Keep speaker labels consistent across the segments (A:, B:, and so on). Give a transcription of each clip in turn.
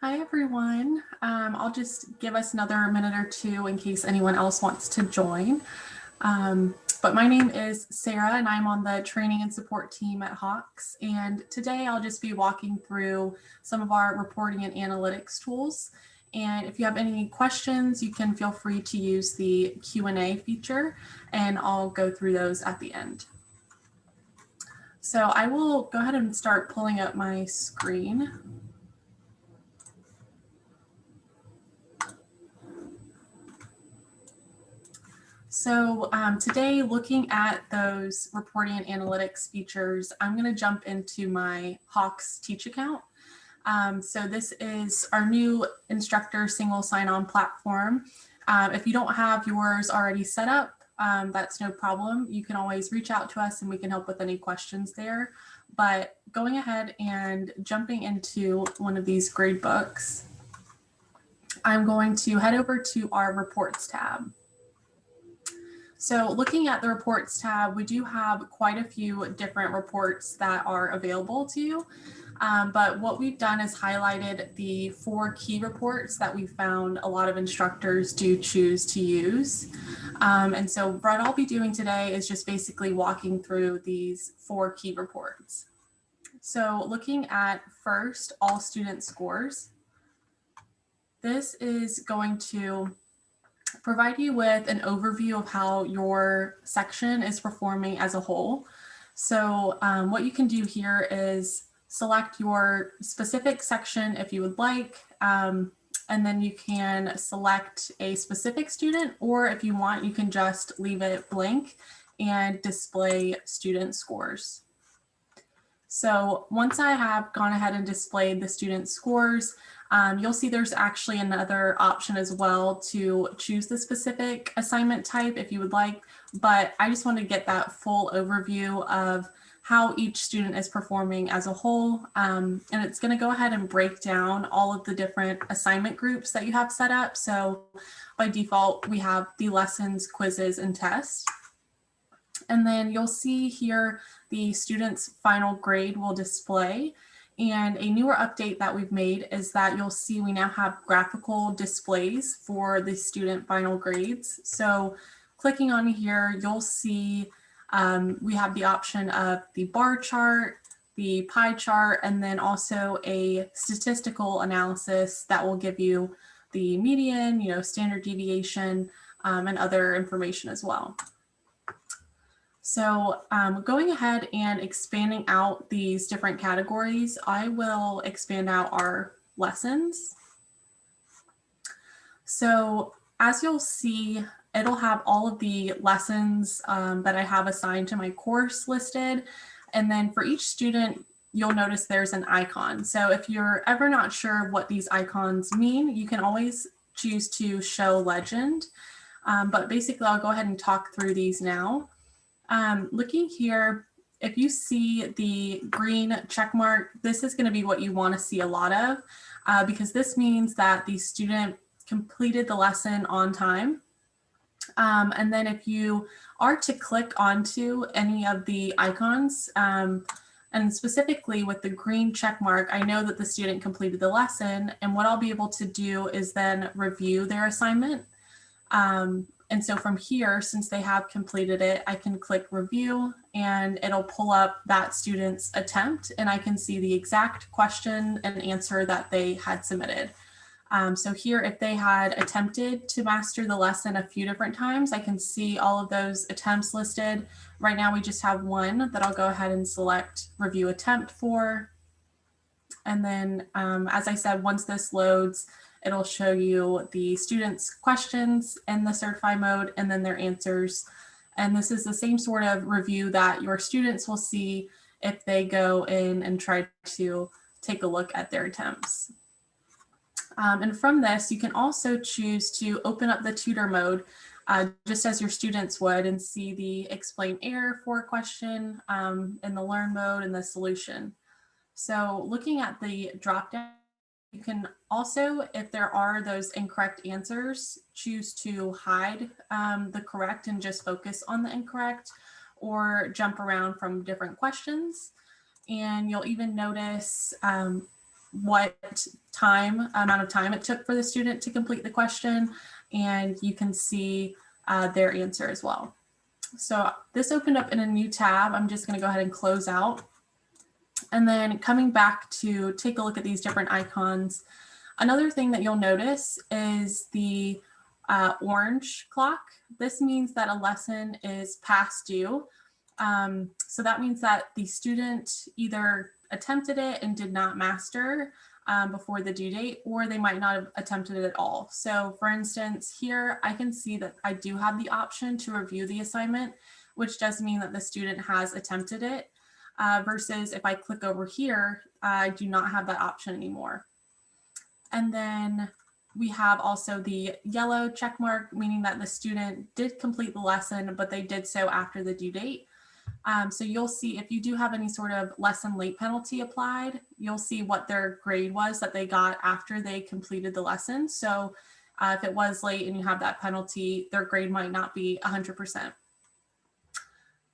A: Hi, everyone. I'll just give us another minute or two in case anyone else wants to join. But my name is Sarah, and I'm on the training and support team at Hawks. And today I'll just be walking through some of our reporting and analytics tools. And if you have any questions, you can feel free to use the Q&A feature, and I'll go through those at the end. So I will go ahead and start pulling up my screen. So today, looking at those reporting and analytics features, I'm going to jump into my Hawks Teach account. So this is our new instructor single sign-on platform. If you don't have yours already set up, that's no problem. You can always reach out to us and we can help with any questions there. But going ahead and jumping into one of these grade books, I'm going to head over to our reports tab. So looking at the reports tab, we do have quite a few different reports that are available to you. But what we've done is highlighted the 4 key reports that we found a lot of instructors do choose to use. And so what I'll be doing today is just basically walking through these 4 key reports. So looking at first, all student scores. This is going to provide you with an overview of how your section is performing as a whole. So what you can do here is select your specific section if you would like, and then you can select a specific student, or if you want, you can just leave it blank and display student scores. So once I have gone ahead and displayed the student scores, you'll see there's actually another option as well to choose the specific assignment type if you would like, but I just want to get that full overview of how each student is performing as a whole. And it's going to go ahead and break down all of the different assignment groups that you have set up. So by default, we have the lessons, quizzes, and tests. And then you'll see here the student's final grade will display. And a newer update that we've made is that you'll see we now have graphical displays for the student final grades. So clicking on here, you'll see we have the option of the bar chart, the pie chart, and then also a statistical analysis that will give you the median, standard deviation, and other information as well. So going ahead and expanding out these different categories, I will expand out our lessons. So as you'll see, it'll have all of the lessons that I have assigned to my course listed. And then for each student, you'll notice there's an icon. So if you're ever not sure what these icons mean, you can always choose to show legend. But basically, I'll go ahead and talk through these now. Looking here, if you see the green check mark, this is going to be what you want to see a lot of because this means that the student completed the lesson on time. And then if you are to click onto any of the icons, and specifically with the green check mark, I know that the student completed the lesson, and what I'll be able to do is then review their assignment. And so from here, since they have completed it, I can click review and it'll pull up that student's attempt and I can see the exact question and answer that they had submitted. So here, if they had attempted to master the lesson a few different times, I can see all of those attempts listed. Right now, we just have one that I'll go ahead and select review attempt for. And then, as I said, once this loads, it'll show you the students' questions in the certify mode and then their answers. And this is the same sort of review that your students will see if they go in and try to take a look at their attempts. And from this, you can also choose to open up the tutor mode just as your students would and see the explain error for a question in the learn mode and the solution. So looking at the dropdown, you can also, if there are those incorrect answers, choose to hide the correct and just focus on the incorrect or jump around from different questions. And you'll even notice what amount of time it took for the student to complete the question, and you can see their answer as well. So this opened up in a new tab. I'm just going to go ahead and close out. And then coming back to take a look at these different icons, another thing that you'll notice is the orange clock. This means that a lesson is past due. So that means that the student either attempted it and did not master before the due date, or they might not have attempted it at all. So for instance, here I can see that I do have the option to review the assignment, which does mean that the student has attempted it, versus if I click over here, I do not have that option anymore. And then we have also the yellow check mark, meaning that the student did complete the lesson, but they did so after the due date. So you'll see if you do have any sort of lesson late penalty applied, you'll see what their grade was that they got after they completed the lesson. So if it was late and you have that penalty, their grade might not be 100%.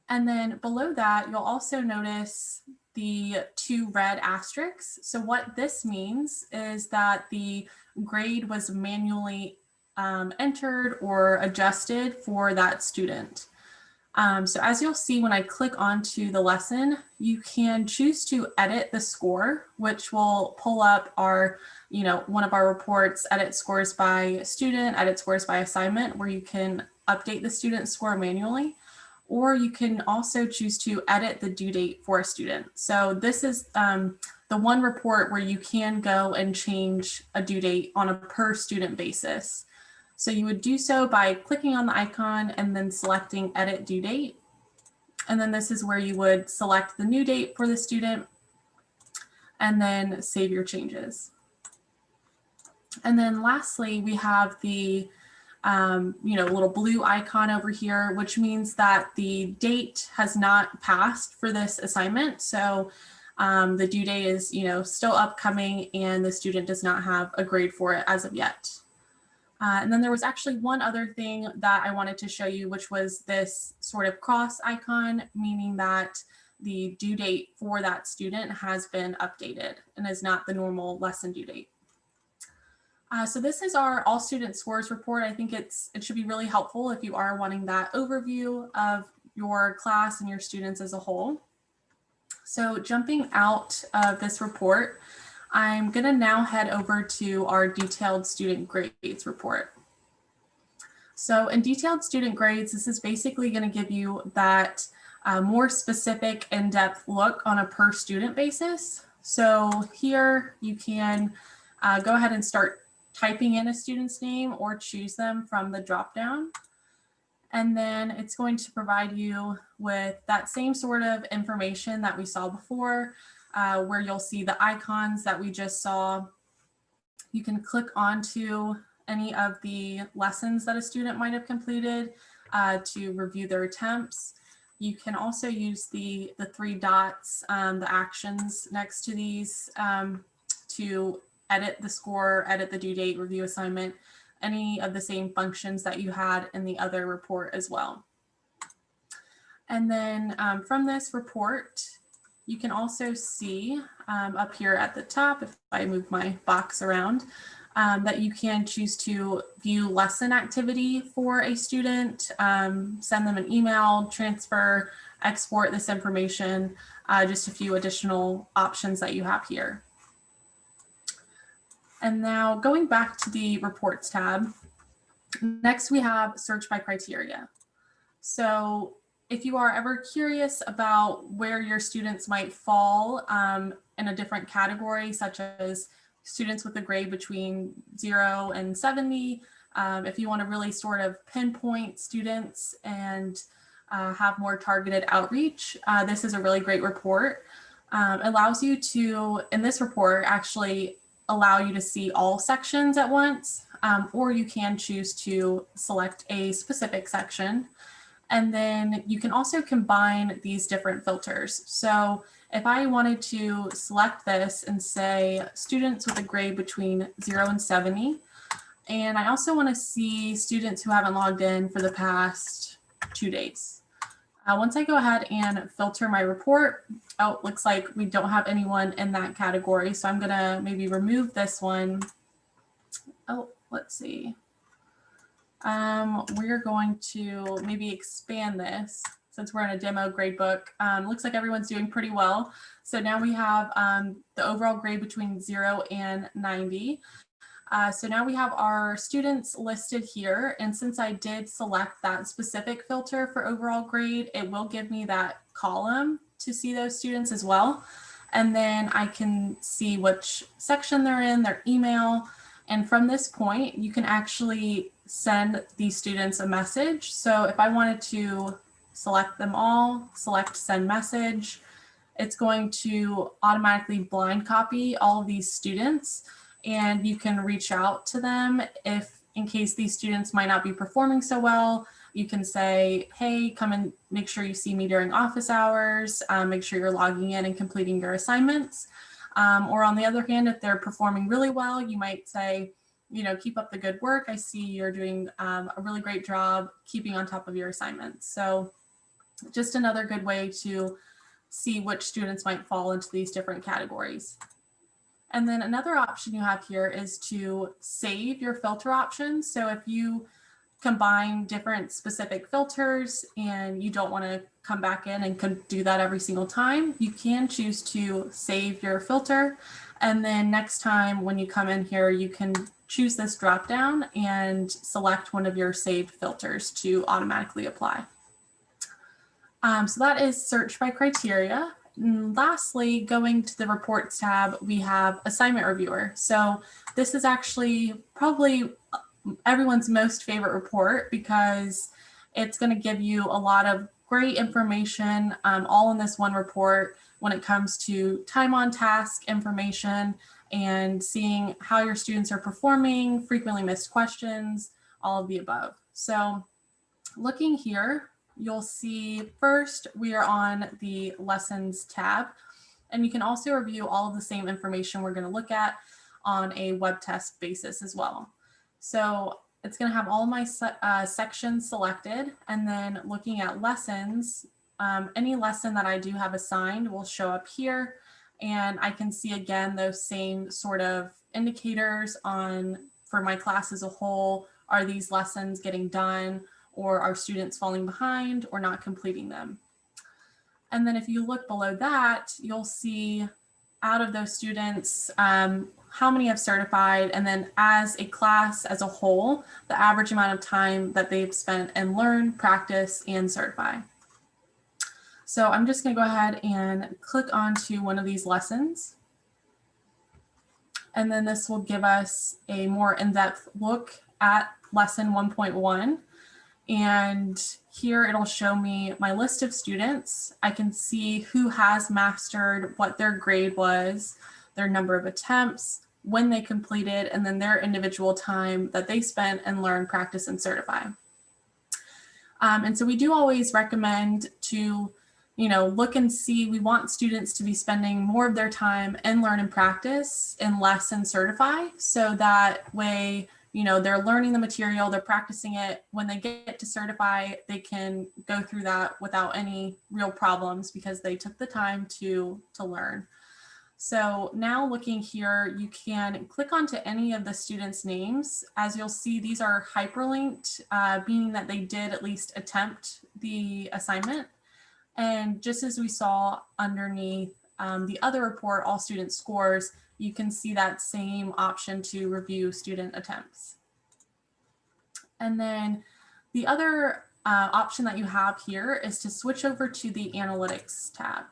A: And then below that, you'll also notice the 2 red asterisks. So what this means is that the grade was manually entered or adjusted for that student. So as you'll see, when I click onto the lesson, you can choose to edit the score, which will pull up our, one of our reports, edit scores by student, edit scores by assignment, where you can update the student score manually, or you can also choose to edit the due date for a student. So this is the one report where you can go and change a due date on a per student basis. So you would do so by clicking on the icon and then selecting edit due date. And then this is where you would select the new date for the student and then save your changes. And then lastly, we have the little blue icon over here, which means that the date has not passed for this assignment. So the due date is, still upcoming and the student does not have a grade for it as of yet. And then there was actually one other thing that I wanted to show you, which was this sort of cross icon, meaning that the due date for that student has been updated and is not the normal lesson due date. So this is our all student scores report. I think it should be really helpful if you are wanting that overview of your class and your students as a whole. So jumping out of this report, I'm going to now head over to our detailed student grades report. So in detailed student grades, this is basically going to give you that more specific in-depth look on a per student basis. So here you can go ahead and start typing in a student's name or choose them from the dropdown. And then it's going to provide you with that same sort of information that we saw before, where you'll see the icons that we just saw. You can click onto any of the lessons that a student might have completed to review their attempts. You can also use the 3 dots, the actions next to these, to edit the score, edit the due date, review assignment, any of the same functions that you had in the other report as well. And then from this report, you can also see up here at the top, if I move my box around, that you can choose to view lesson activity for a student, send them an email, transfer, export this information, just a few additional options that you have here. And now going back to the reports tab, next we have search by criteria. So if you are ever curious about where your students might fall in a different category, such as students with a grade between 0 and 70, if you want to really sort of pinpoint students and have more targeted outreach, this is a really great report. It allows you to, in this report, actually allow you to see all sections at once, or you can choose to select a specific section. And then you can also combine these different filters. So if I wanted to select this and say students with a grade between 0 and 70, and I also want to see students who haven't logged in for the past 2 days. Once I go ahead and filter my report, oh, it looks like we don't have anyone in that category. So I'm gonna maybe remove this one. Oh, let's see. We're going to maybe expand this since we're in a demo gradebook. Looks like everyone's doing pretty well. So now we have the overall grade between 0 and 90. So now we have our students listed here. And since I did select that specific filter for overall grade, it will give me that column to see those students as well. And then I can see which section they're in, their email. And from this point, you can actually send these students a message. So if I wanted to select them all, select send message, it's going to automatically blind copy all of these students, and you can reach out to them if in case these students might not be performing so well. You can say, hey, come and make sure you see me during office hours, make sure you're logging in and completing your assignments. Or on the other hand, if they're performing really well, you might say, you know, keep up the good work. I see you're doing a really great job keeping on top of your assignments. So just another good way to see which students might fall into these different categories. And then another option you have here is to save your filter options. So if you combine different specific filters and you don't want to come back in and can do that every single time, you can choose to save your filter. And then next time when you come in here, you can choose this drop down and select one of your saved filters to automatically apply. So that is search by criteria. And lastly, going to the reports tab, we have assignment reviewer. So this is actually probably everyone's most favorite report because it's going to give you a lot of great information all in this one report when it comes to time on task information and seeing how your students are performing, frequently missed questions, all of the above. So looking here, you'll see first we are on the lessons tab, and you can also review all of the same information we're going to look at on a web test basis as well. So it's going to have all my sections selected, and then looking at lessons, any lesson that I do have assigned will show up here, and I can see again those same sort of indicators on for my class as a whole. Are these lessons getting done, or are students falling behind or not completing them? And then if you look below that, you'll see out of those students, how many have certified, and then as a class as a whole, the average amount of time that they've spent and learn, practice, and certify. So I'm just going to go ahead and click onto one of these lessons. And then this will give us a more in-depth look at lesson 1.1. And here it'll show me my list of students. I can see who has mastered, what their grade was, their number of attempts, when they completed, and then their individual time that they spent and learn, practice, and certify. And so we do always recommend to, you know, look and see, we want students to be spending more of their time in learn and practice and less in certify. So that way, you know, they're learning the material, they're practicing it. When they get to certify, they can go through that without any real problems because they took the time to learn. So now looking here, you can click onto any of the students' names. As you'll see, these are hyperlinked, meaning that they did at least attempt the assignment. And just as we saw underneath the other report, all student scores, you can see that same option to review student attempts. And then the other option that you have here is to switch over to the analytics tab.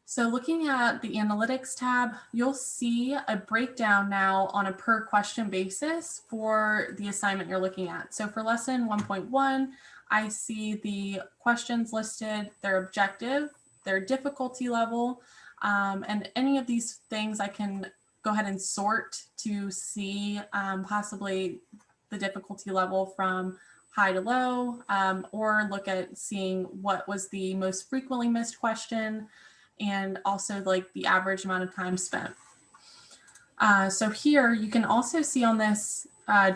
A: So looking at the analytics tab, you'll see a breakdown now on a per question basis for the assignment you're looking at. So for lesson 1.1, I see the questions listed, their objective, their difficulty level, and any of these things I can go ahead and sort to see possibly the difficulty level from high to low, or look at seeing what was the most frequently missed question, and also like the average amount of time spent. So here you can also see on this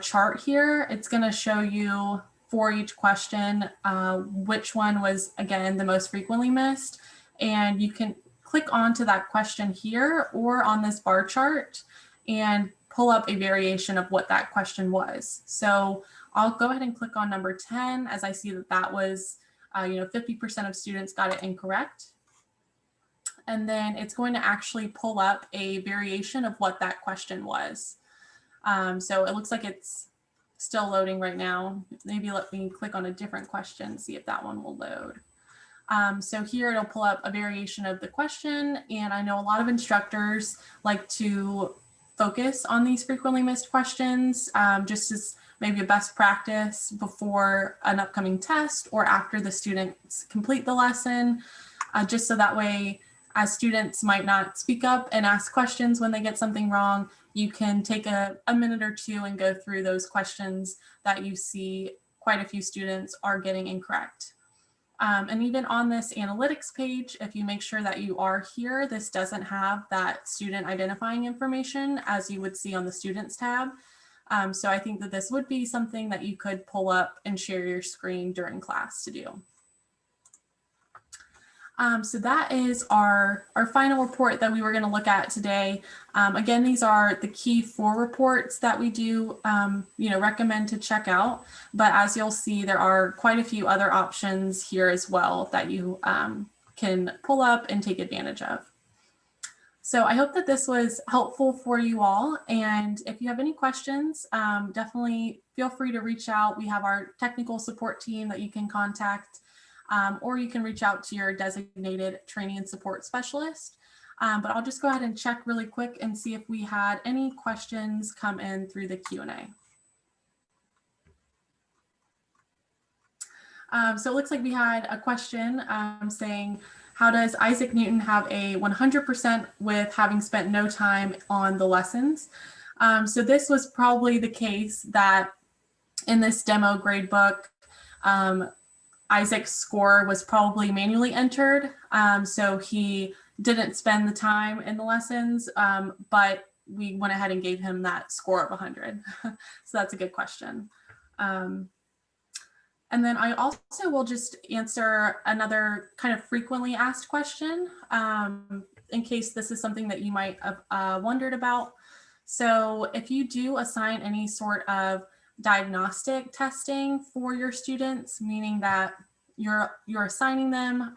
A: chart here, it's going to show you for each question, which one was, again, the most frequently missed. And you can click onto that question here or on this bar chart and pull up a variation of what that question was. So I'll go ahead and click on number 10 as I see that that was, 50% of students got it incorrect. And then it's going to actually pull up a variation of what that question was. So it looks like it's still loading right now. Maybe let me click on a different question, see if that one will load. So here it'll pull up a variation of the question. And I know a lot of instructors like to focus on these frequently missed questions, just as maybe a best practice before an upcoming test or after the students complete the lesson, just so that way, as students might not speak up and ask questions when they get something wrong, you can take a minute or two and go through those questions that you see quite a few students are getting incorrect. And even on this analytics page, if you make sure that you are here, this doesn't have that student identifying information as you would see on the students tab. So I think that this would be something that you could pull up and share your screen during class to do. So that is our final report that we were going to look at today. Again, these are the key 4 reports that we do, recommend to check out. But as you'll see, there are quite a few other options here as well that you can pull up and take advantage of. So I hope that this was helpful for you all. And if you have any questions, definitely feel free to reach out. We have our technical support team that you can contact. Or you can reach out to your designated training and support specialist. But I'll just go ahead and check really quick and see if we had any questions come in through the Q&A. So it looks like we had a question saying, how does Isaac Newton have a 100% with having spent no time on the lessons? So this was probably the case that in this demo gradebook, Isaac's score was probably manually entered. So he didn't spend the time in the lessons, but we went ahead and gave him that score of 100. So that's a good question. And then I also will just answer another kind of frequently asked question in case this is something that you might have wondered about. So if you do assign any sort of diagnostic testing for your students, meaning that you're assigning them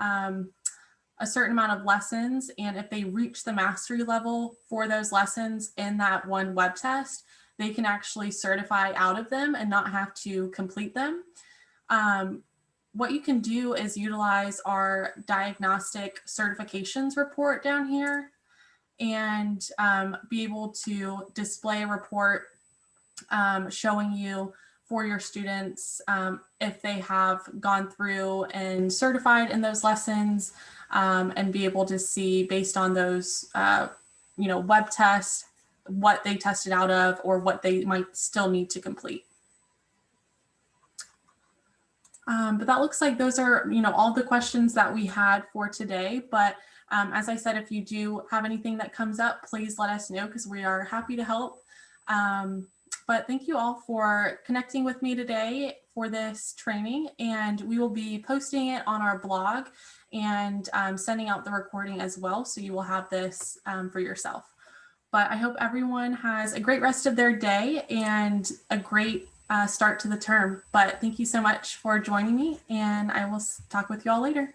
A: a certain amount of lessons, and if they reach the mastery level for those lessons in that one web test, they can actually certify out of them and not have to complete them. What you can do is utilize our diagnostic certifications report down here and be able to display a report showing you for your students if they have gone through and certified in those lessons, and be able to see based on those web tests what they tested out of or what they might still need to complete. But that looks like those are all the questions that we had for today. But as I said, if you do have anything that comes up, please let us know because we are happy to help. But thank you all for connecting with me today for this training, and we will be posting it on our blog and sending out the recording as well, so you will have this for yourself. But I hope everyone has a great rest of their day and a great start to the term. But thank you so much for joining me, and I will talk with you all later.